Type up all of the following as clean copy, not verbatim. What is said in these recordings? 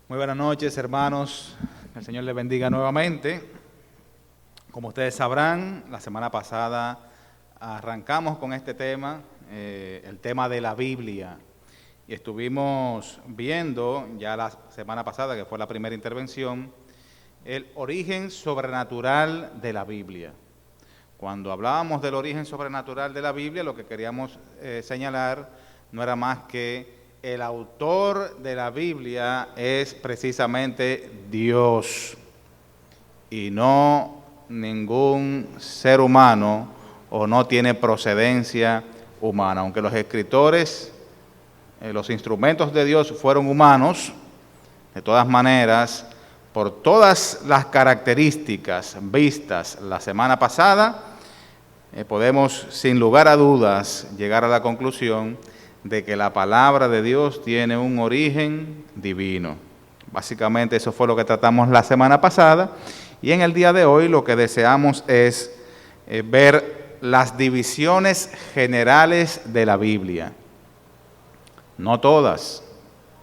Muy buenas noches, hermanos. Que el Señor les bendiga nuevamente. Como ustedes sabrán, la semana pasada arrancamos con este tema, el tema de la Biblia. Y estuvimos viendo ya la semana pasada, que fue la primera intervención, el origen sobrenatural de la Biblia. Cuando hablábamos del origen sobrenatural de la Biblia, lo que queríamos señalar no era más que el autor de la Biblia es precisamente Dios y no ningún ser humano o no tiene procedencia humana. Aunque los escritores, los instrumentos de Dios fueron humanos, de todas maneras, por todas las características vistas la semana pasada, podemos sin lugar a dudas llegar a la conclusión de que la palabra de Dios tiene un origen divino. Básicamente eso fue lo que tratamos la semana pasada y en el día de hoy lo que deseamos es ver las divisiones generales de la Biblia. No todas,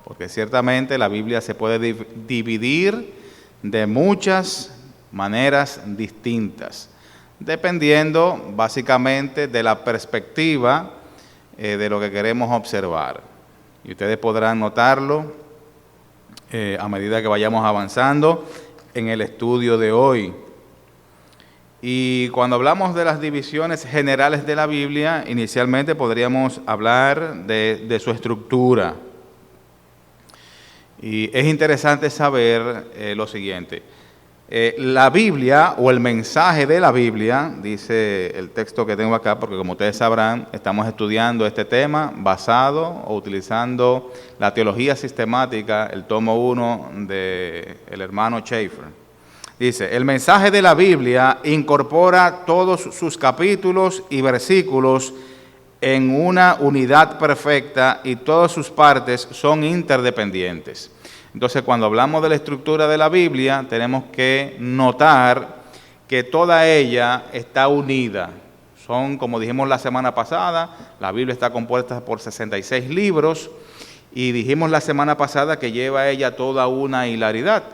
porque ciertamente la Biblia se puede dividir de muchas maneras distintas, dependiendo básicamente de la perspectiva de lo que queremos observar. Y ustedes podrán notarlo a medida que vayamos avanzando en el estudio de hoy. Y cuando hablamos de las divisiones generales de la Biblia, inicialmente podríamos hablar de su estructura. Y es interesante saber lo siguiente. La Biblia o el mensaje de la Biblia, dice el texto que tengo acá, porque como ustedes sabrán, estamos estudiando este tema basado o utilizando la teología sistemática, el tomo 1 del hermano Schaeffer. Dice, el mensaje de la Biblia incorpora todos sus capítulos y versículos en una unidad perfecta y todas sus partes son interdependientes. Entonces, cuando hablamos de la estructura de la Biblia, tenemos que notar que toda ella está unida. Son, como dijimos la semana pasada, la Biblia está compuesta por 66 libros y dijimos la semana pasada que lleva ella toda una hilaridad.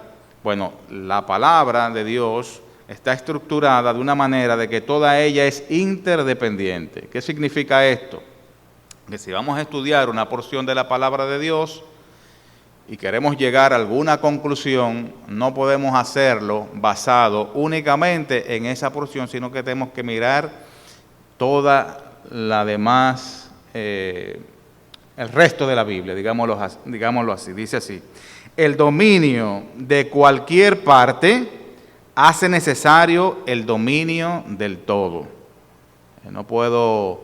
Bueno, la palabra de Dios está estructurada de una manera de que toda ella es interdependiente. ¿Qué significa esto? Que si vamos a estudiar una porción de la palabra de Dios y queremos llegar a alguna conclusión, no podemos hacerlo basado únicamente en esa porción, sino que tenemos que mirar toda la demás, el resto de la Biblia, digámoslo así. Dice así, el dominio de cualquier parte hace necesario el dominio del todo. No puedo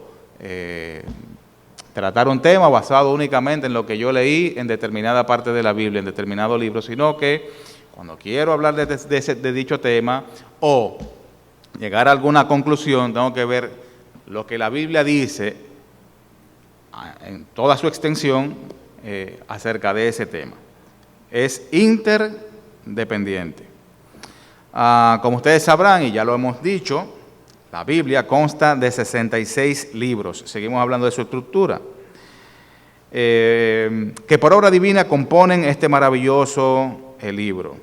tratar un tema basado únicamente en lo que yo leí en determinada parte de la Biblia, en determinado libro, sino que cuando quiero hablar de dicho tema o llegar a alguna conclusión, tengo que ver lo que la Biblia dice en toda su extensión acerca de ese tema. Es interdependiente. Como ustedes sabrán, y ya lo hemos dicho, la Biblia consta de 66 libros. Seguimos hablando de su estructura. Que por obra divina componen este maravilloso libro.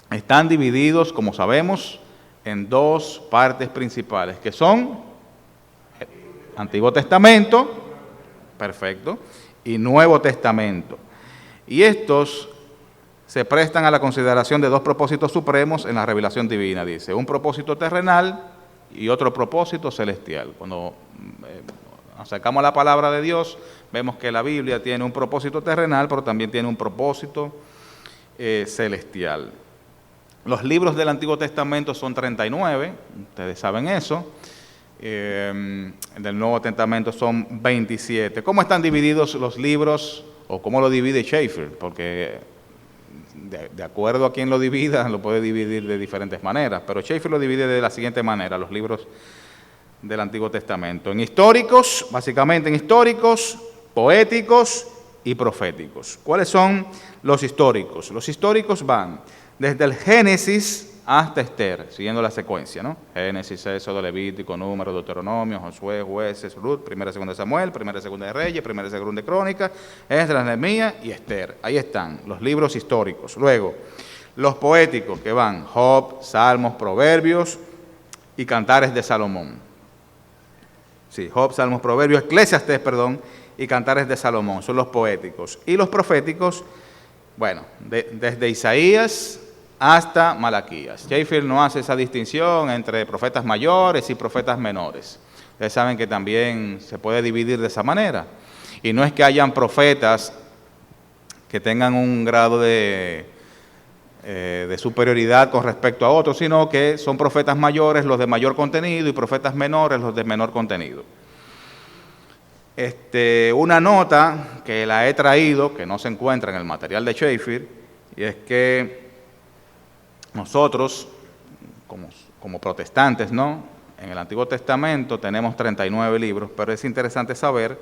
Están divididos, como sabemos, en dos partes principales, que son Antiguo Testamento, perfecto, y Nuevo Testamento. Y estos se prestan a la consideración de dos propósitos supremos en la revelación divina, dice, un propósito terrenal y otro propósito celestial. Cuando acercamos a la palabra de Dios, vemos que la Biblia tiene un propósito terrenal, pero también tiene un propósito celestial. Los libros del Antiguo Testamento son 39, ustedes saben eso. Del Nuevo Testamento son 27. ¿Cómo están divididos los libros o cómo lo divide Schaeffer? Porque de acuerdo a quien lo divida, lo puede dividir de diferentes maneras, pero Schaeffer lo divide de la siguiente manera, los libros del Antiguo Testamento. En históricos, básicamente en históricos, poéticos y proféticos. ¿Cuáles son los históricos? Los históricos van desde el Génesis hasta Esther, siguiendo la secuencia, ¿no? Génesis, Éxodo, Levítico, Número, Deuteronomio, Josué, Jueces, Ruth, Primera y Segunda de Samuel, Primera y Segunda de Reyes, Primera y Segunda de Crónicas, Esdras, Nehemías y Esther. Ahí están los libros históricos. Luego, los poéticos que van Job, Salmos, Proverbios y Cantares de Salomón. Sí, Job, Salmos, Proverbios, Eclesiastés, perdón, y Cantares de Salomón, son los poéticos. Y los proféticos, bueno, desde Isaías hasta Malaquías. Schaeffer no hace esa distinción entre profetas mayores y profetas menores. Ustedes saben que también se puede dividir de esa manera. Y no es que hayan profetas que tengan un grado de superioridad con respecto a otros, sino que son profetas mayores los de mayor contenido y profetas menores los de menor contenido. Una nota que la he traído, que no se encuentra en el material de Schaeffer, y es que nosotros, como protestantes, ¿no?, en el Antiguo Testamento tenemos 39 libros, pero es interesante saber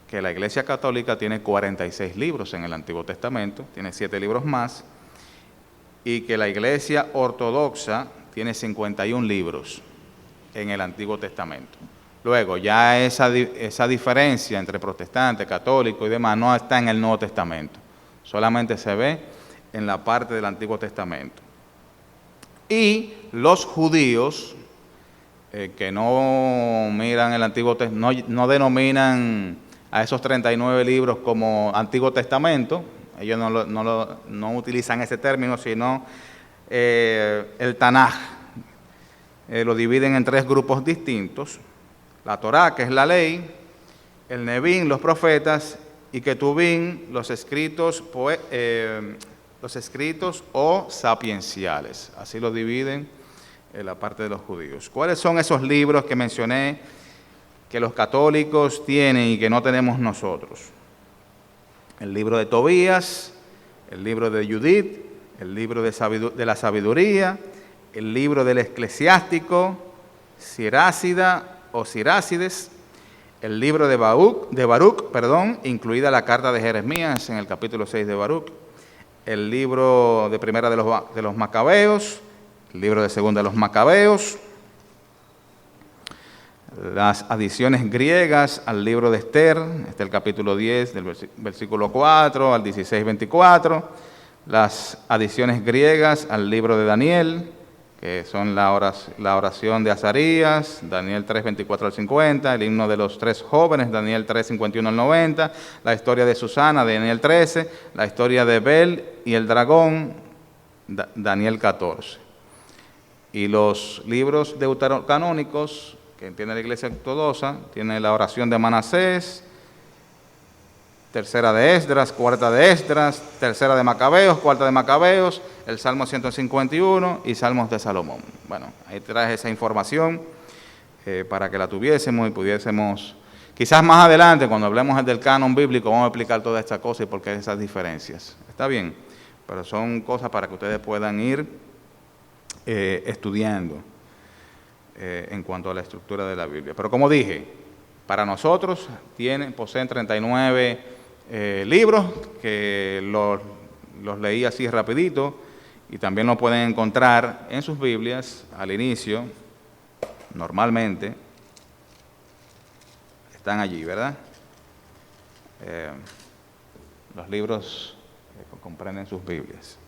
que la Iglesia Católica tiene 46 libros en el Antiguo Testamento, tiene 7 libros más, y que la Iglesia Ortodoxa tiene 51 libros en el Antiguo Testamento. Luego, ya esa diferencia entre protestante, católico y demás no está en el Nuevo Testamento, solamente se ve en la parte del Antiguo Testamento. Y los judíos, que no miran el Antiguo Testamento, no denominan a esos 39 libros como Antiguo Testamento, ellos no utilizan ese término, sino el Tanaj. Lo dividen en 3 grupos distintos: la Torá, que es la ley; el Nevín, los profetas; y Ketubín, los escritos o sapienciales. Así lo dividen en la parte de los judíos. ¿Cuáles son esos libros que mencioné que los católicos tienen y que no tenemos nosotros? El libro de Tobías, el libro de Judith, el libro de la sabiduría, el libro del eclesiástico, Sirácida o Sirácides, el libro de Baruch, incluida la carta de Jeremías en el capítulo 6 de Baruch, el libro de Primera de los Macabeos, el libro de Segunda de los Macabeos, las adiciones griegas al libro de Esther, el capítulo 10, del versículo 4 al 16, 24, las adiciones griegas al libro de Daniel, que son la oración de Azarías, Daniel 3, 24 al 50, el himno de los 3 jóvenes, Daniel 3, 51 al 90, la historia de Susana, Daniel 13, la historia de Bel y el dragón, Daniel 14. Y los libros deuterocanónicos que entiende la Iglesia Ortodoxa, tiene la oración de Manasés, tercera de Esdras, cuarta de Esdras, tercera de Macabeos, cuarta de Macabeos, el Salmo 151 y Salmos de Salomón. Bueno, ahí traje esa información para que la tuviésemos y pudiésemos, quizás más adelante, cuando hablemos del canon bíblico, vamos a explicar todas estas cosas y por qué esas diferencias. ¿Está bien? Pero son cosas para que ustedes puedan ir estudiando en cuanto a la estructura de la Biblia. Pero como dije, para nosotros poseen 39 libros, que los leí así rapidito, y también lo pueden encontrar en sus Biblias al inicio, normalmente, están allí, ¿verdad? Los libros que comprenden sus Biblias.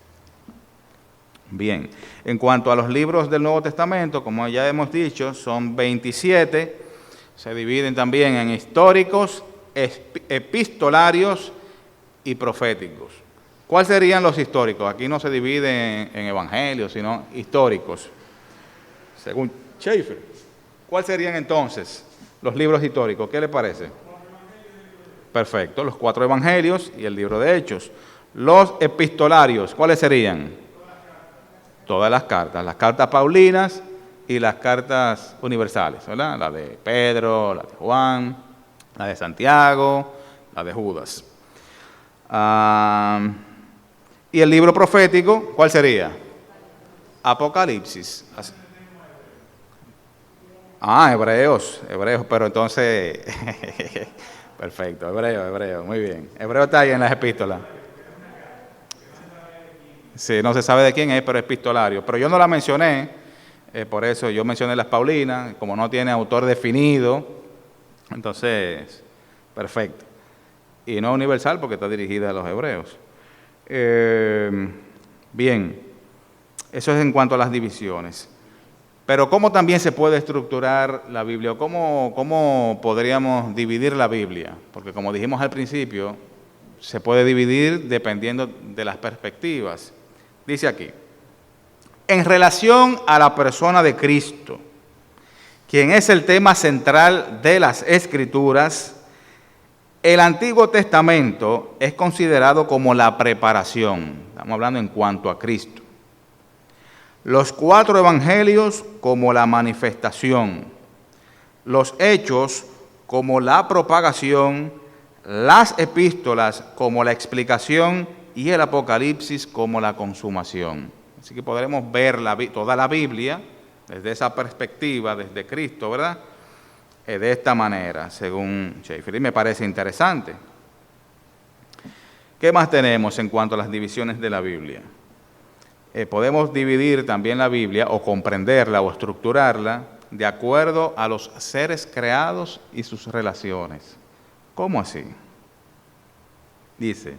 Bien, en cuanto a los libros del Nuevo Testamento, como ya hemos dicho, son 27, se dividen también en históricos, epistolarios y proféticos. ¿Cuáles serían los históricos? Aquí no se divide en evangelios, sino históricos. Según Schaeffer, ¿cuáles serían entonces los libros históricos? ¿Qué le parece? Perfecto, los 4 evangelios y el libro de Hechos. Los epistolarios, ¿cuáles serían? Todas las cartas paulinas y las cartas universales, ¿verdad? La de Pedro, la de Juan, la de Santiago, la de Judas. Y el libro profético, ¿cuál sería? Apocalipsis. Hebreos, pero entonces, perfecto, Hebreo, muy bien. Hebreo está ahí en las epístolas. Sí, no se sabe de quién es, pero es epistolario. Pero yo no la mencioné, por eso yo mencioné las Paulinas, como no tiene autor definido, entonces, perfecto. Y no universal porque está dirigida a los hebreos. Bien, eso es en cuanto a las divisiones. Pero ¿cómo también se puede estructurar la Biblia? ¿Cómo podríamos dividir la Biblia? Porque como dijimos al principio, se puede dividir dependiendo de las perspectivas. Dice aquí, en relación a la persona de Cristo, quien es el tema central de las Escrituras, el Antiguo Testamento es considerado como la preparación. Estamos hablando en cuanto a Cristo. Los 4 evangelios como la manifestación, los hechos como la propagación, las epístolas como la explicación y el Apocalipsis como la consumación. Así que podremos ver toda la Biblia desde esa perspectiva, desde Cristo, ¿verdad? De esta manera, según Schaeffer, y me parece interesante. ¿Qué más tenemos en cuanto a las divisiones de la Biblia? Podemos dividir también la Biblia o comprenderla o estructurarla de acuerdo a los seres creados y sus relaciones. ¿Cómo así? Dice,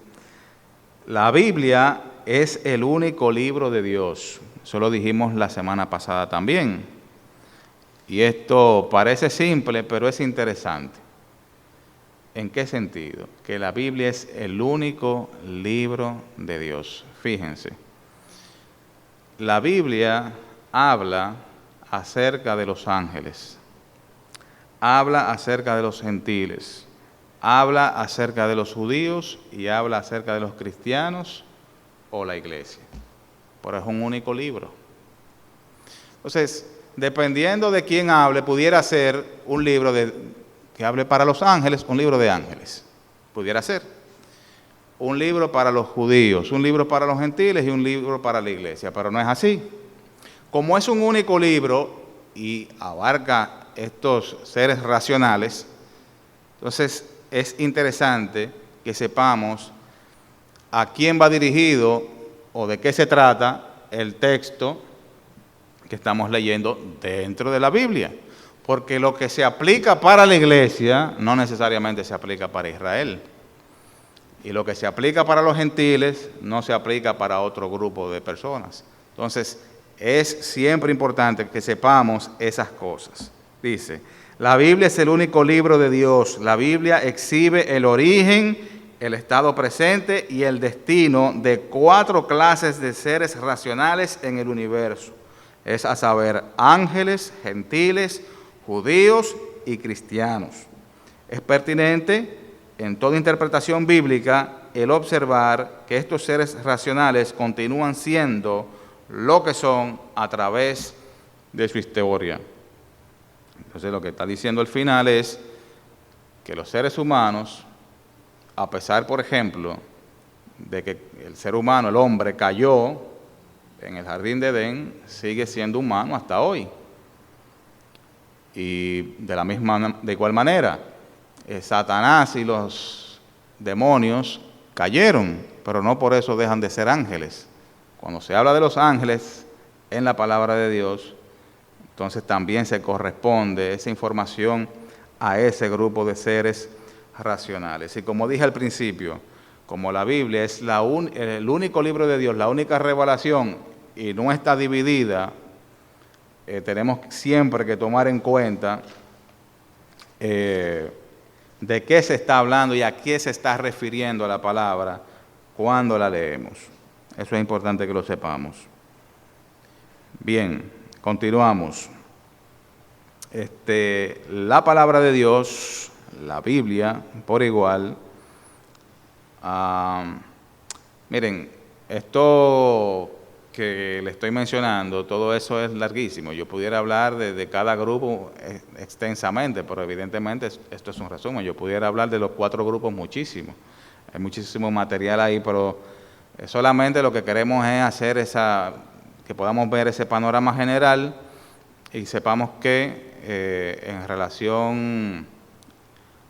la Biblia es el único libro de Dios. Eso lo dijimos la semana pasada también. Y esto parece simple, pero es interesante. ¿En qué sentido? Que la Biblia es el único libro de Dios. Fíjense. La Biblia habla acerca de los ángeles, habla acerca de los gentiles, habla acerca de los judíos y habla acerca de los cristianos o la iglesia. Pero es un único libro. Entonces, dependiendo de quién hable, pudiera ser un libro que hable para los ángeles, un libro de ángeles. Pudiera ser. Un libro para los judíos, un libro para los gentiles y un libro para la iglesia, pero no es así. Como es un único libro y abarca estos seres racionales, entonces es interesante que sepamos a quién va dirigido o de qué se trata el texto que estamos leyendo dentro de la Biblia. Porque lo que se aplica para la iglesia no necesariamente se aplica para Israel. Y lo que se aplica para los gentiles no se aplica para otro grupo de personas. Entonces, es siempre importante que sepamos esas cosas. Dice, la Biblia es el único libro de Dios. La Biblia exhibe el origen, el estado presente y el destino de 4 clases de seres racionales en el universo. Es a saber, ángeles, gentiles, judíos y cristianos. Es pertinente en toda interpretación bíblica el observar que estos seres racionales continúan siendo lo que son a través de su historia. Entonces lo que está diciendo al final es que los seres humanos, a pesar, por ejemplo, de que el ser humano, el hombre, cayó en el jardín de Edén, sigue siendo humano hasta hoy. Y de igual manera, Satanás y los demonios cayeron, pero no por eso dejan de ser ángeles. Cuando se habla de los ángeles en la palabra de Dios, entonces también se corresponde esa información a ese grupo de seres racionales. Y como dije al principio, como la Biblia es el único libro de Dios, la única revelación y no está dividida, tenemos siempre que tomar en cuenta de qué se está hablando y a qué se está refiriendo la palabra cuando la leemos. Eso es importante que lo sepamos. Bien, continuamos. La palabra de Dios, la Biblia, por igual. Miren, esto que le estoy mencionando, todo eso es larguísimo. Yo pudiera hablar de cada grupo extensamente, pero evidentemente esto es un resumen. Yo pudiera hablar de los 4 grupos muchísimo. Hay muchísimo material ahí, pero solamente lo que queremos es hacer que podamos ver ese panorama general y sepamos que en relación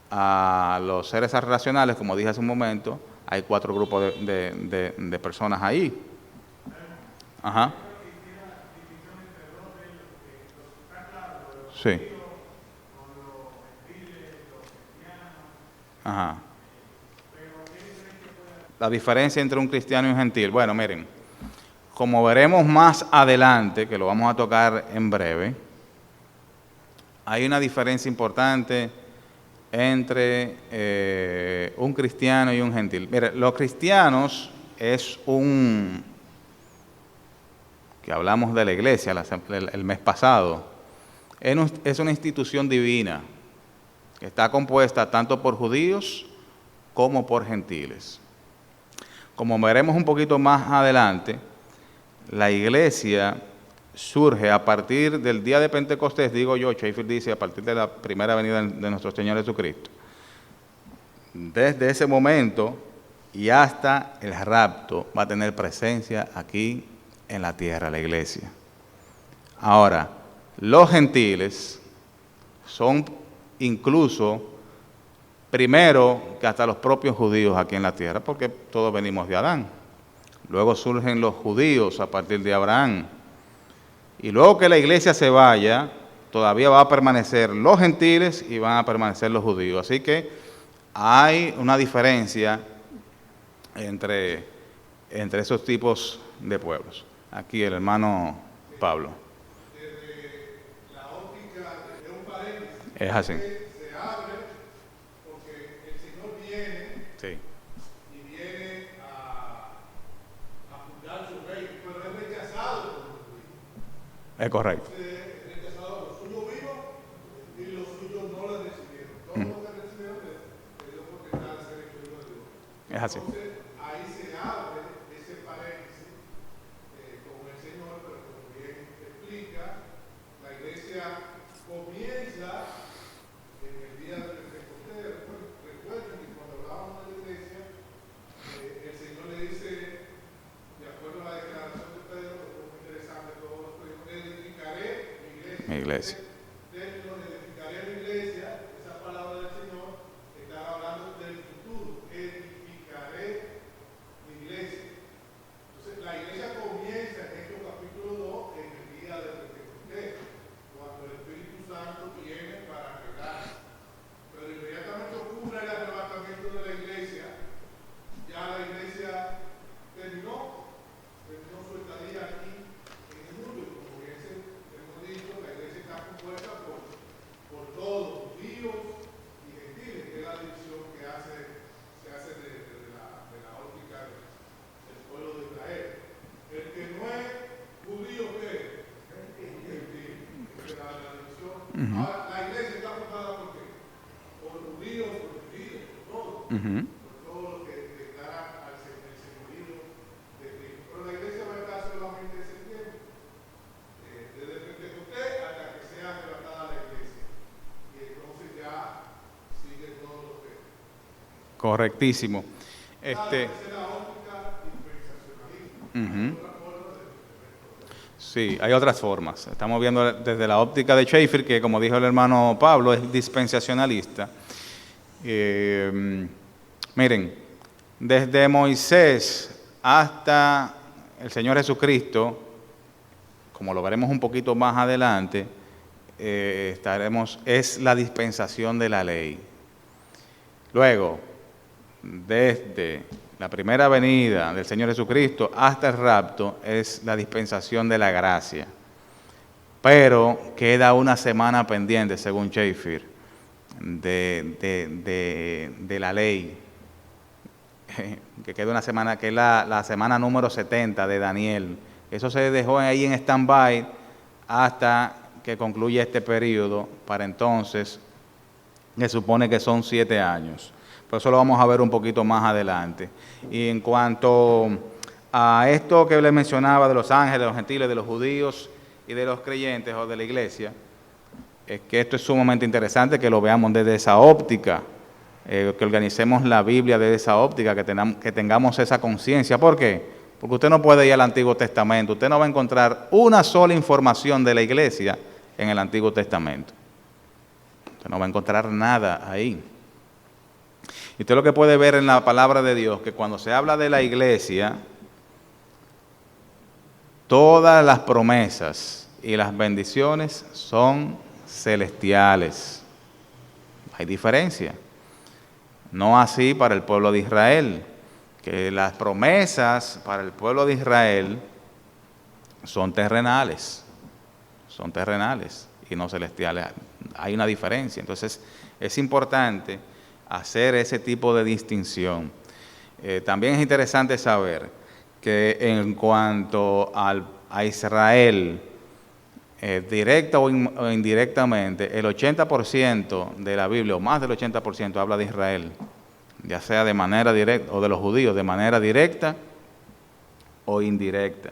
a los seres racionales, como dije hace un momento, hay 4 grupos de personas ahí. Ajá. Sí. Ajá. La diferencia entre un cristiano y un gentil. Bueno, miren, como veremos más adelante, que lo vamos a tocar en breve, hay una diferencia importante entre un cristiano y un gentil. Mire, los cristianos es que hablamos de la iglesia el mes pasado, es una institución divina que está compuesta tanto por judíos como por gentiles. Como veremos un poquito más adelante, la iglesia surge a partir del día de Pentecostés, digo yo, Schaeffer dice, a partir de la primera venida de nuestro Señor Jesucristo. Desde ese momento y hasta el rapto va a tener presencia aquí en la tierra, la iglesia. Ahora, los gentiles son incluso primero que hasta los propios judíos aquí en la tierra, porque todos venimos de Adán. Luego surgen los judíos a partir de Abraham. Y luego que la iglesia se vaya, todavía va a permanecer los gentiles y van a permanecer los judíos. Así que hay una diferencia entre esos tipos de pueblos. Aquí el hermano Pablo. Desde la óptica de un paréntesis, es así. Se abre porque el Señor viene, Sí. y viene a fundar su reino, pero es rechazado por los judíos. Es correcto. Es rechazado por los suyos vivos y los suyos no lo recibieron. Todos los que recibieron le dio oportunidad de ser el hijo de Dios. Es así. Entonces, ahí se abre ese paréntesis con el Señor, pero como bien explica, la iglesia comienza en el día de Pentecostés. Recuerden que cuando hablábamos de la iglesia, el Señor le dice, de acuerdo a la declaración de Pedro, que fue muy interesante, todo lo que dijo, edificaré mi iglesia. Mi iglesia. Término de edificaré mi iglesia, esa palabra del Señor, está hablando del futuro. Edificaré mi iglesia. Entonces, la iglesia comienza en Hechos capítulo 2, en el día de Pentecostés, cuando el Espíritu Santo viene para arreglar. Pero inmediatamente ocurre el arrebatamiento de la iglesia, ya la iglesia terminó su estadía aquí en el mundo. Como bien hemos dicho, la iglesia está compuesta por todos, judíos y gentiles, que es la división que se hace desde la óptica del pueblo de Israel. El que no es judío, ¿qué es? Gentil. Esa es la división. Ahora, la iglesia está formada por qué? Por judíos, por gentiles, por todos. Por todo lo que declara el señorío de Cristo. Pero la iglesia va a estar solamente ese tiempo. Desde Pentecostés hasta que sea arrebatada la iglesia. Y entonces ya sigue todo lo que... Correctísimo. Esa es la óptica dispensacionalista. Sí, hay otras formas. Estamos viendo desde la óptica de Schaeffer, que como dijo el hermano Pablo, es dispensacionalista. Miren, desde Moisés hasta el Señor Jesucristo, como lo veremos un poquito más adelante, es la dispensación de la ley. Luego, desde la primera venida del Señor Jesucristo hasta el rapto es la dispensación de la gracia. Pero queda una semana pendiente, según Schaeffer, de la ley. Que queda una semana, que es la semana número 70 de Daniel. Eso se dejó ahí en stand-by hasta que concluya este periodo. Para entonces, se supone que son 7 años. Pero eso lo vamos a ver un poquito más adelante. Y en cuanto a esto que les mencionaba de los ángeles, de los gentiles, de los judíos y de los creyentes o de la iglesia, es que esto es sumamente interesante que lo veamos desde esa óptica, que organicemos la Biblia desde esa óptica, que tengamos esa conciencia. ¿Por qué? Porque usted no puede ir al Antiguo Testamento, usted no va a encontrar una sola información de la iglesia en el Antiguo Testamento. Usted no va a encontrar nada ahí. Y usted lo que puede ver en la palabra de Dios, que cuando se habla de la iglesia, todas las promesas y las bendiciones son celestiales. Hay diferencia. No así para el pueblo de Israel, que las promesas para el pueblo de Israel son terrenales y no celestiales. Hay una diferencia. Entonces es importante hacer ese tipo de distinción. También es interesante saber que en cuanto a Israel, directa o indirectamente, el 80% de la Biblia, o más del 80%, habla de Israel, ya sea de manera directa, o de los judíos, de manera directa o indirecta.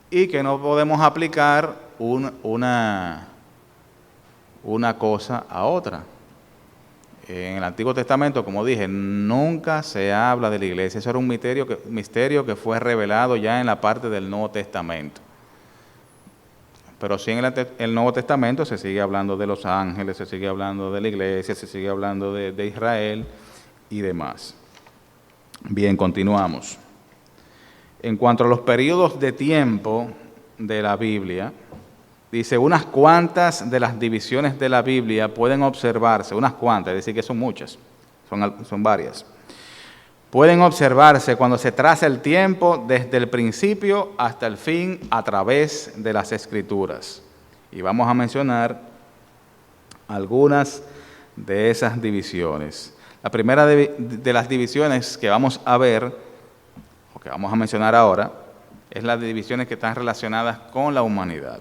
Y que no podemos aplicar una cosa a otra. En el Antiguo Testamento, como dije, nunca se habla de la iglesia. Eso era un misterio que fue revelado ya en la parte del Nuevo Testamento. Pero sí en el Nuevo Testamento se sigue hablando de los ángeles, se sigue hablando de la iglesia, se sigue hablando de Israel y demás. Bien, continuamos. En cuanto a los periodos de tiempo de la Biblia, dice, unas cuantas de las divisiones de la Biblia pueden observarse, unas cuantas, es decir, que son muchas, son varias. Pueden observarse cuando se traza el tiempo desde el principio hasta el fin a través de las Escrituras. Y vamos a mencionar algunas de esas divisiones. La primera de las divisiones que vamos a ver, o que vamos a mencionar ahora, es las divisiones que están relacionadas con la humanidad.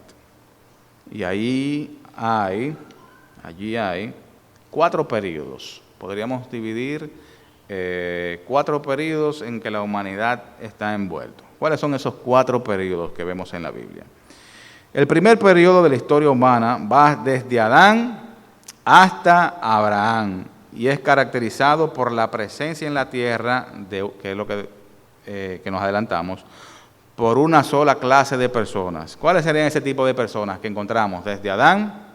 Y allí hay 4 periodos. Podríamos dividir 4 periodos en que la humanidad está envuelta. ¿Cuáles son esos 4 periodos que vemos en la Biblia? El primer periodo de la historia humana va desde Adán hasta Abraham y es caracterizado por la presencia en la tierra, que es lo que nos adelantamos, por una sola clase de personas. ¿Cuáles serían ese tipo de personas que encontramos desde Adán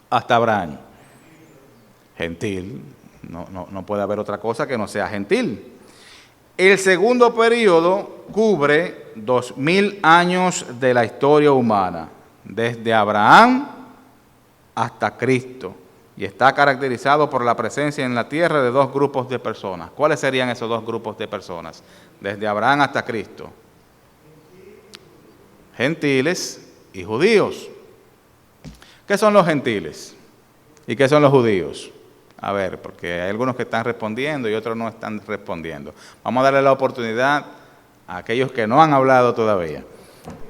hasta Abraham? Gentil. No puede haber otra cosa que no sea gentil. El segundo periodo cubre 2000 años de la historia humana, desde Abraham hasta Cristo, y está caracterizado por la presencia en la tierra de 2 grupos de personas. ¿Cuáles serían esos 2 grupos de personas? Desde Abraham hasta Cristo. Gentiles y judíos. ¿Qué son los gentiles? ¿Y qué son los judíos? A ver, porque hay algunos que están respondiendo y otros no están respondiendo. Vamos a darle la oportunidad a aquellos que no han hablado todavía.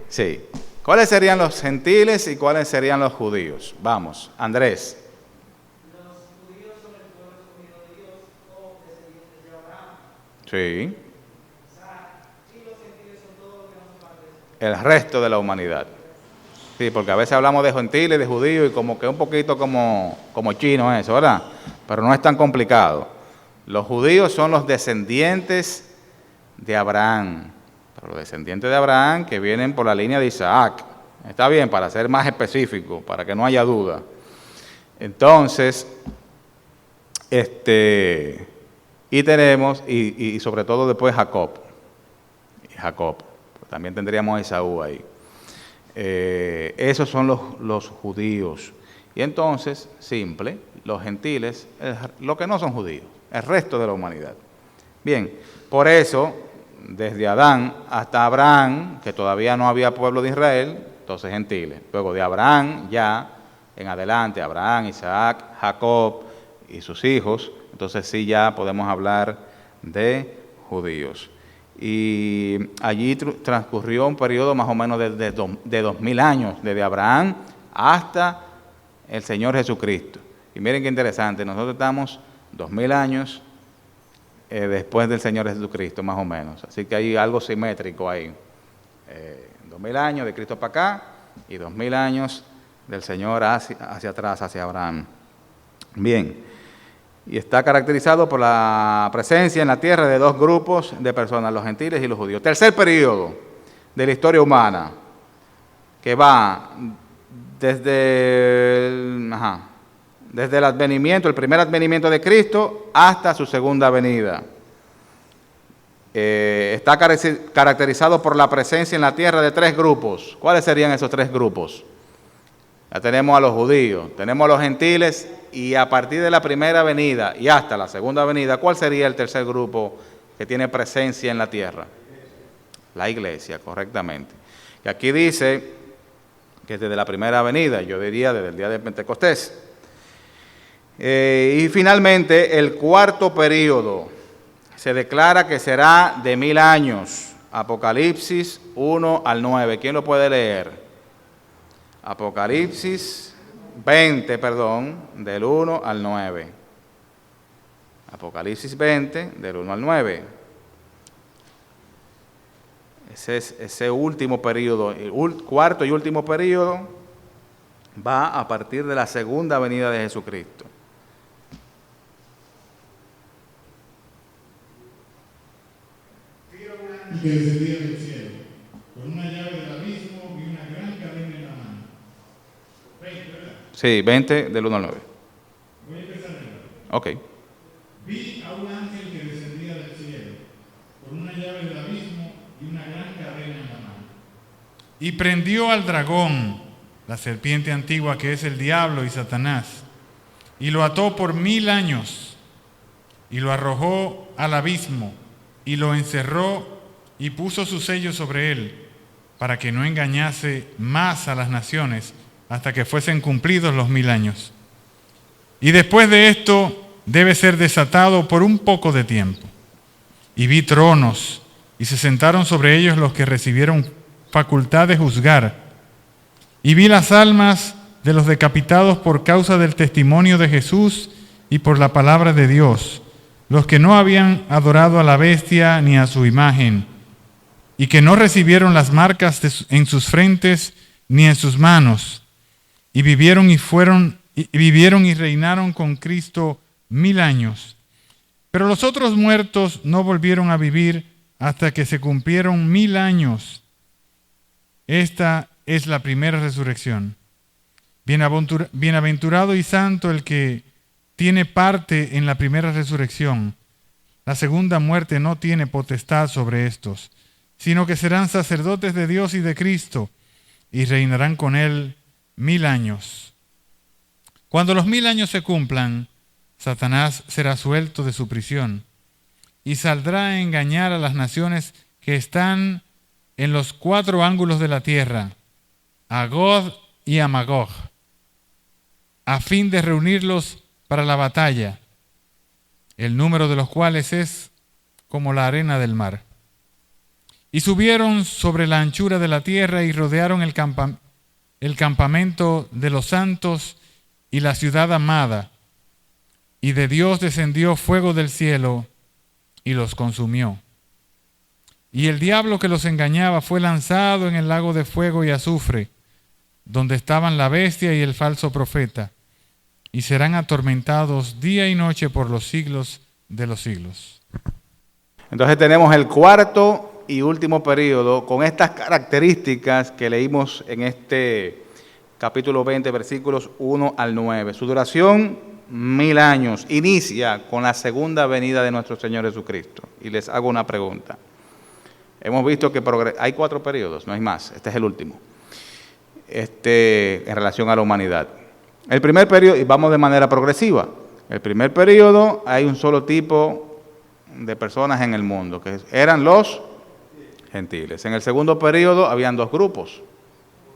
Sí. ¿Cuáles serían los gentiles y cuáles serían los judíos? Vamos, Andrés. Los judíos son el pueblo escogido de Dios o descendientes de Abraham. Sí. Y los gentiles son todos los que no son parte de eso. El resto de la humanidad. Sí, porque a veces hablamos de gentiles, de judíos y como que un poquito como chino eso, ¿verdad? Pero no es tan complicado. Los judíos son los descendientes de Abraham. Pero los descendientes de Abraham que vienen por la línea de Isaac. Está bien, para ser más específico, para que no haya duda. Entonces, y tenemos, y sobre todo después Jacob. También tendríamos a Esaú ahí. Esos son los judíos. Y entonces, simple, los gentiles, los que no son judíos, el resto de la humanidad. Bien, por eso, desde Adán hasta Abraham, que todavía no había pueblo de Israel, entonces gentiles. Luego de Abraham, ya en adelante, Abraham, Isaac, Jacob y sus hijos, entonces sí ya podemos hablar de judíos. Y allí transcurrió un periodo más o menos de 2000 años, desde Abraham hasta el Señor Jesucristo. Y miren qué interesante, nosotros estamos 2000 años después del Señor Jesucristo, más o menos. Así que hay algo simétrico ahí. 2000 años de Cristo para acá y 2000 años del Señor hacia atrás, hacia Abraham. Bien. Y está caracterizado por la presencia en la tierra de 2 grupos de personas, los gentiles y los judíos. Tercer periodo de la historia humana, que va desde el advenimiento, el primer advenimiento de Cristo, hasta su segunda venida. está caracterizado por la presencia en la tierra de 3 grupos. ¿Cuáles serían esos 3 grupos? Ya tenemos a los judíos, tenemos a los gentiles, y a partir de la primera venida y hasta la segunda venida, ¿cuál sería el tercer grupo que tiene presencia en la tierra? La iglesia, correctamente. Y aquí dice que desde la primera venida, yo diría desde el día de Pentecostés. Y finalmente, el cuarto período se declara que será de 1000 años. Apocalipsis 1 al 9. ¿Quién lo puede leer? Apocalipsis 20, del 1 al 9. Apocalipsis 20, del 1 al 9. Ese último periodo, el cuarto y último periodo, va a partir de la segunda venida de Jesucristo. Que descendía del cielo, con una llave del abismo y una gran cadena en la mano. 20, ¿verdad? Sí, 20 del 1 al 9. Voy a empezar de nuevo. Ok. Vi a un ángel que descendía del cielo, con una llave del abismo y una gran cadena en la mano. Y prendió al dragón, la serpiente antigua que es el diablo y Satanás, y lo ató por 1000 años, y lo arrojó al abismo, y lo encerró y puso su sello sobre él, para que no engañase más a las naciones hasta que fuesen cumplidos los 1000 años. Y después de esto debe ser desatado por un poco de tiempo. Y vi tronos, y se sentaron sobre ellos los que recibieron facultad de juzgar. Y vi las almas de los decapitados por causa del testimonio de Jesús y por la palabra de Dios, los que no habían adorado a la bestia ni a su imagen, y que no recibieron las marcas en sus frentes ni en sus manos, y vivieron y reinaron con Cristo 1000 años. Pero los otros muertos no volvieron a vivir hasta que se cumplieron 1000 años. Esta es la primera resurrección. Bienaventurado y santo el que tiene parte en la primera resurrección. La segunda muerte no tiene potestad sobre estos, sino que serán sacerdotes de Dios y de Cristo, y reinarán con él 1000 años. Cuando los 1000 años se cumplan, Satanás será suelto de su prisión, y saldrá a engañar a las naciones que están en los 4 ángulos de la tierra, a Gog y a Magog, a fin de reunirlos para la batalla, el número de los cuales es como la arena del mar. Y subieron sobre la anchura de la tierra y rodearon el campamento de los santos y la ciudad amada. Y de Dios descendió fuego del cielo y los consumió. Y el diablo que los engañaba fue lanzado en el lago de fuego y azufre, donde estaban la bestia y el falso profeta, y serán atormentados día y noche por los siglos de los siglos. Entonces tenemos el cuarto y último periodo con estas características que leímos en este capítulo 20, versículos 1 al 9. Su duración, 1000 años. Inicia con la segunda venida de nuestro Señor Jesucristo. Y les hago una pregunta. Hemos visto que hay 4 periodos, no hay más. Este es el último. En relación a la humanidad. El primer periodo, y vamos de manera progresiva. El primer periodo hay un solo tipo de personas en el mundo, que eran los gentiles. En el segundo periodo habían 2 grupos.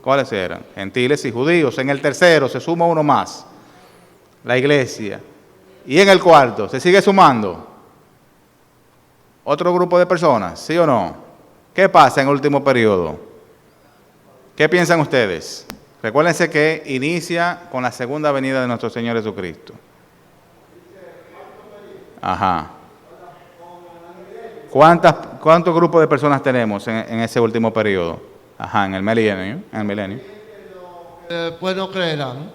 ¿Cuáles eran? Gentiles y judíos. En el tercero se suma uno más, la iglesia. Y en el cuarto se sigue sumando otro grupo de personas, ¿sí o no? ¿Qué pasa en el último periodo? ¿Qué piensan ustedes? Recuérdense que inicia con la segunda venida de nuestro Señor Jesucristo. Ajá. ¿Cuántos grupos de personas tenemos en ese último periodo? Ajá, en el milenio. Pues no creerán,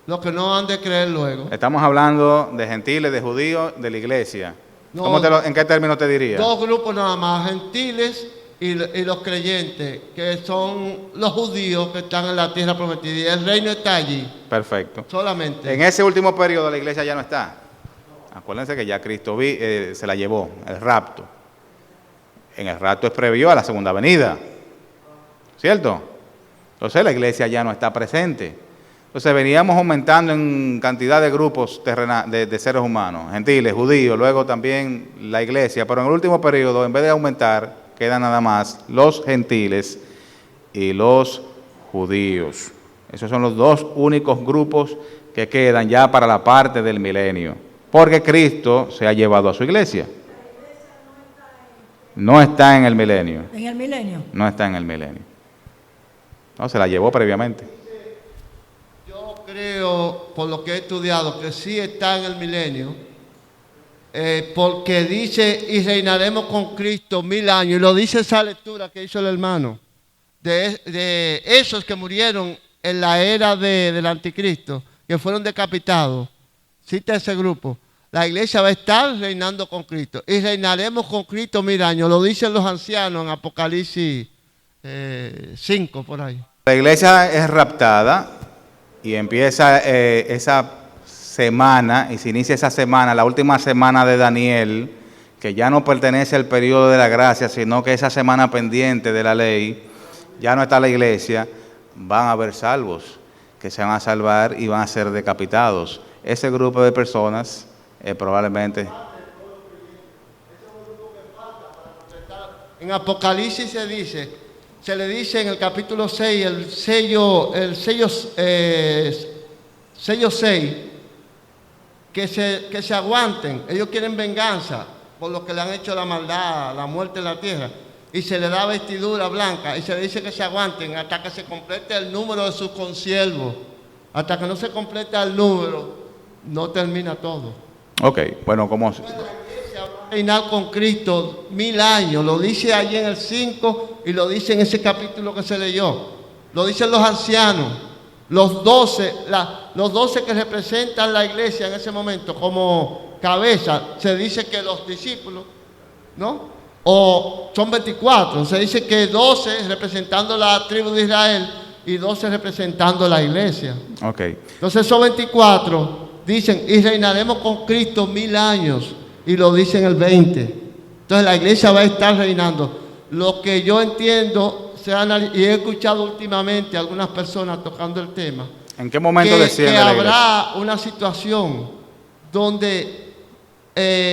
los que no han de creer luego. Estamos hablando de gentiles, de judíos, de la iglesia. No, ¿En qué término te diría? 2 grupos nada más, gentiles y los creyentes, que son los judíos que están en la tierra prometida. Y el reino está allí. Perfecto. Solamente. En ese último periodo la iglesia ya no está. Acuérdense que ya Cristo se la llevó, el rapto. En el rapto es previo a la segunda venida, ¿cierto? Entonces la iglesia ya no está presente. Entonces veníamos aumentando en cantidad de grupos de seres humanos, gentiles, judíos, luego también la iglesia, pero en el último periodo, en vez de aumentar, quedan nada más los gentiles y los judíos. Esos son los dos únicos grupos que quedan ya para la parte del milenio, porque Cristo se ha llevado a su iglesia. No está en el milenio. ¿En el milenio? No está en el milenio. No, se la llevó previamente. Yo creo, por lo que he estudiado, que sí está en el milenio, porque dice, y reinaremos con Cristo 1000 años, y lo dice esa lectura que hizo el hermano, de esos que murieron en la era del anticristo, que fueron decapitados. Cita ese grupo. La iglesia va a estar reinando con Cristo, y reinaremos con Cristo 1000 años, lo dicen los ancianos en Apocalipsis 5, por ahí. La iglesia es raptada y empieza esa semana, y se inicia esa semana, la última semana de Daniel, que ya no pertenece al periodo de la gracia, sino que esa semana pendiente de la ley, ya no está la iglesia, van a haber salvos que se van a salvar y van a ser decapitados. Ese grupo de personas probablemente... En Apocalipsis se le dice en el capítulo 6, el sello 6, que se aguanten. Ellos quieren venganza por lo que le han hecho la maldad, la muerte en la tierra. Y se le da vestidura blanca y se le dice que se aguanten hasta que se complete el número de sus consiervos. Hasta que no se complete el número, no termina todo. Ok, bueno, como... La iglesia va a reinar con Cristo 1000 años, lo dice allí en el 5 y lo dice en ese capítulo que se leyó. Lo dicen los ancianos, los 12 que representan la iglesia en ese momento como cabeza. Se dice que los discípulos, ¿no? O son 24, se dice que 12 representando la tribu de Israel y 12 representando la iglesia. Ok. Entonces esos 24 dicen, y reinaremos con Cristo 1000 años, y lo dicen el 20. Entonces la iglesia va a estar reinando. Lo que yo entiendo, y he escuchado últimamente a algunas personas tocando el tema, ¿En qué momento desciende que la iglesia? habrá una situación donde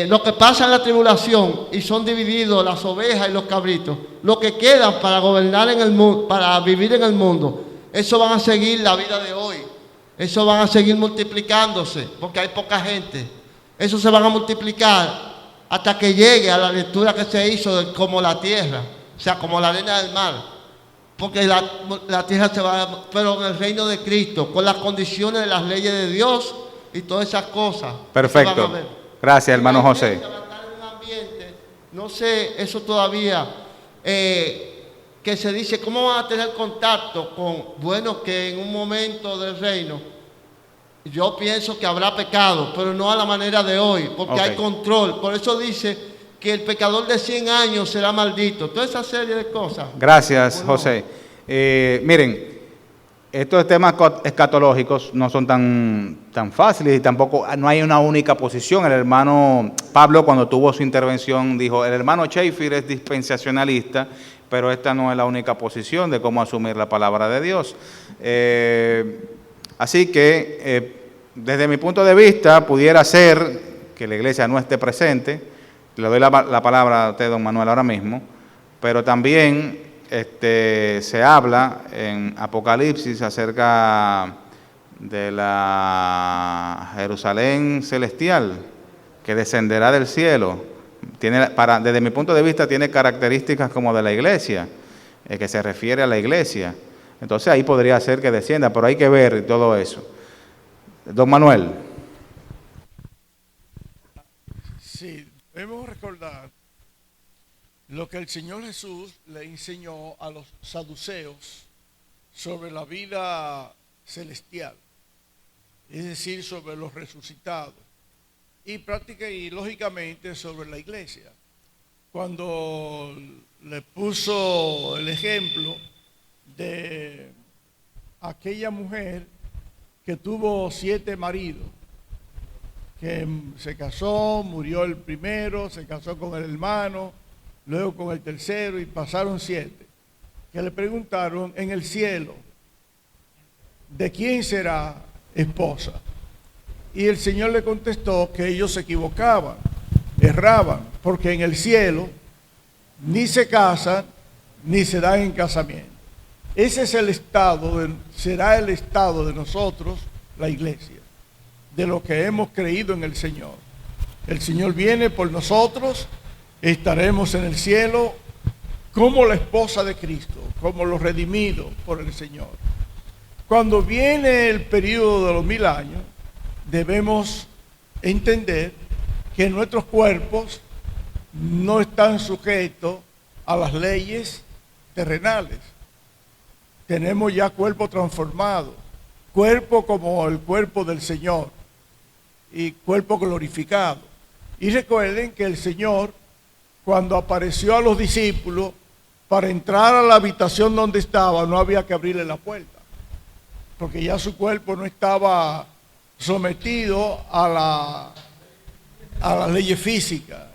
lo que pasa en la tribulación y son divididos las ovejas y los cabritos, lo que quedan para gobernar en el mundo, para vivir en el mundo, eso van a seguir la vida de hoy. Eso van a seguir multiplicándose, porque hay poca gente. Eso se van a multiplicar hasta que llegue a la lectura que se hizo de como la tierra, o sea, como la arena del mar. Porque la tierra se va, pero en el reino de Cristo, con las condiciones de las leyes de Dios y todas esas cosas. Perfecto. Gracias, hermano José. Va a estar en un ambiente, no sé, eso todavía, que se dice, ¿cómo van a tener contacto con, bueno, que en un momento del reino, yo pienso que habrá pecado, pero no a la manera de hoy, porque hay control. Por eso dice que el pecador de 100 años será maldito. Toda esa serie de cosas. Gracias, José. Miren, estos temas escatológicos no son tan fáciles y tampoco no hay una única posición. El hermano Pablo, cuando tuvo su intervención, dijo, el hermano Schaeffer es dispensacionalista, pero esta no es la única posición de cómo asumir la palabra de Dios. Así que, desde mi punto de vista, pudiera ser que la iglesia no esté presente. Le doy la palabra a usted, don Manuel, ahora mismo, pero también se habla en Apocalipsis acerca de la Jerusalén celestial que descenderá del cielo. Desde mi punto de vista tiene características como de la iglesia, que se refiere a la iglesia. Entonces ahí podría ser que descienda, pero hay que ver todo eso. Don Manuel. Sí, debemos recordar lo que el Señor Jesús le enseñó a los saduceos sobre la vida celestial, es decir, sobre los resucitados, y lógicamente sobre la iglesia. Cuando le puso el ejemplo de aquella mujer que tuvo 7 maridos, que se casó, murió el primero, se casó con el hermano, luego con el tercero y pasaron 7, que le preguntaron en el cielo, ¿de quién será esposa? Y el Señor le contestó que ellos se equivocaban, erraban, porque en el cielo ni se casan ni se dan en casamiento. Ese es el estado, será el estado de nosotros, la iglesia, de lo que hemos creído en el Señor. El Señor viene por nosotros, estaremos en el cielo como la esposa de Cristo, como los redimidos por el Señor. Cuando viene el periodo de los 1000 años, debemos entender que nuestros cuerpos no están sujetos a las leyes terrenales. Tenemos ya cuerpo transformado, cuerpo como el cuerpo del Señor y cuerpo glorificado. Y recuerden que el Señor, cuando apareció a los discípulos, para entrar a la habitación donde estaba, no había que abrirle la puerta, porque ya su cuerpo no estaba sometido a la ley física,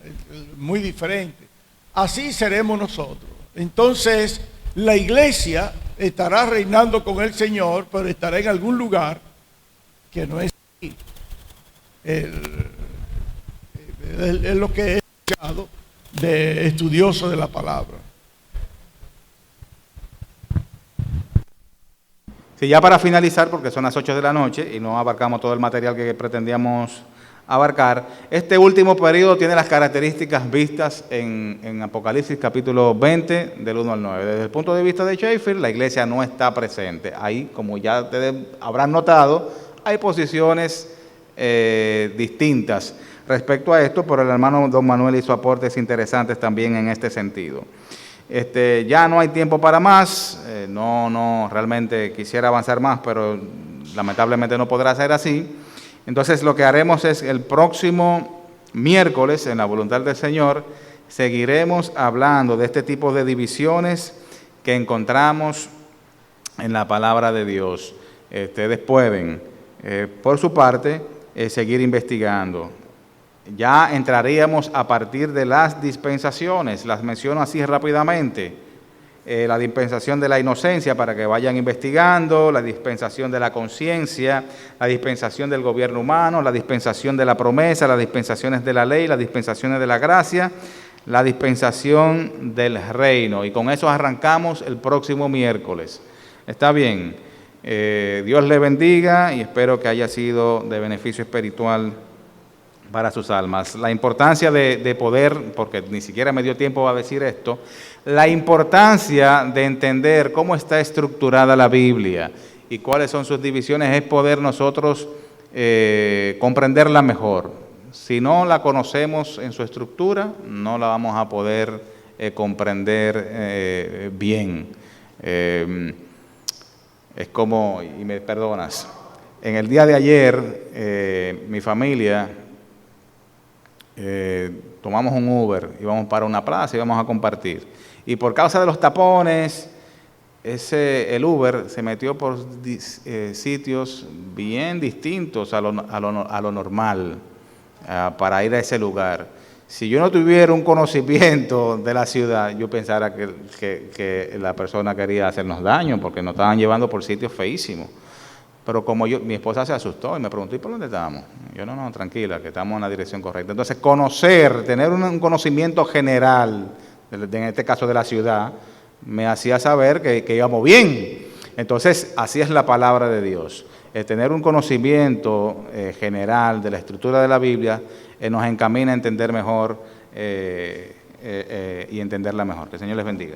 muy diferente. Así seremos nosotros. Entonces, la iglesia estará reinando con el Señor, pero estará en algún lugar que no es aquí. Es lo que he escuchado de estudiosos de la palabra. Sí, ya para finalizar, porque son las 8 de la noche y no abarcamos todo el material que pretendíamos abarcar, este último periodo tiene las características vistas en Apocalipsis capítulo 20, del 1 al 9. Desde el punto de vista de Schaeffer, la iglesia no está presente. Ahí, como ya ustedes habrán notado, hay posiciones distintas respecto a esto, pero el hermano don Manuel hizo aportes interesantes también en este sentido. Ya no hay tiempo para más, no realmente quisiera avanzar más, pero lamentablemente no podrá ser así. Entonces lo que haremos es el próximo miércoles, en la voluntad del Señor, seguiremos hablando de este tipo de divisiones que encontramos en la palabra de Dios. Ustedes pueden, por su parte, seguir investigando. Ya entraríamos a partir de las dispensaciones, las menciono así rápidamente. La dispensación de la inocencia, para que vayan investigando, la dispensación de la conciencia, la dispensación del gobierno humano, la dispensación de la promesa, las dispensaciones de la ley, las dispensaciones de la gracia, la dispensación del reino. Y con eso arrancamos el próximo miércoles. ¿Está bien? Dios le bendiga y espero que haya sido de beneficio espiritual para sus almas. La importancia de poder, porque ni siquiera me dio tiempo a decir esto, la importancia de entender cómo está estructurada la Biblia y cuáles son sus divisiones es poder nosotros comprenderla mejor. Si no la conocemos en su estructura, no la vamos a poder comprender bien. Es como, y me perdonas, en el día de ayer mi familia tomamos un Uber, íbamos para una plaza, íbamos a compartir. Y por causa de los tapones, el Uber se metió por sitios bien distintos a lo normal para ir a ese lugar. Si yo no tuviera un conocimiento de la ciudad, yo pensara que la persona quería hacernos daño, porque nos estaban llevando por sitios feísimos. Pero como mi esposa se asustó y me preguntó, ¿y por dónde estamos? Yo, no, tranquila, que estamos en la dirección correcta. Entonces, tener un conocimiento general, en este caso de la ciudad, me hacía saber que íbamos bien. Entonces, así es la palabra de Dios. Tener un conocimiento general de la estructura de la Biblia nos encamina a entender mejor y entenderla mejor. Que el Señor les bendiga.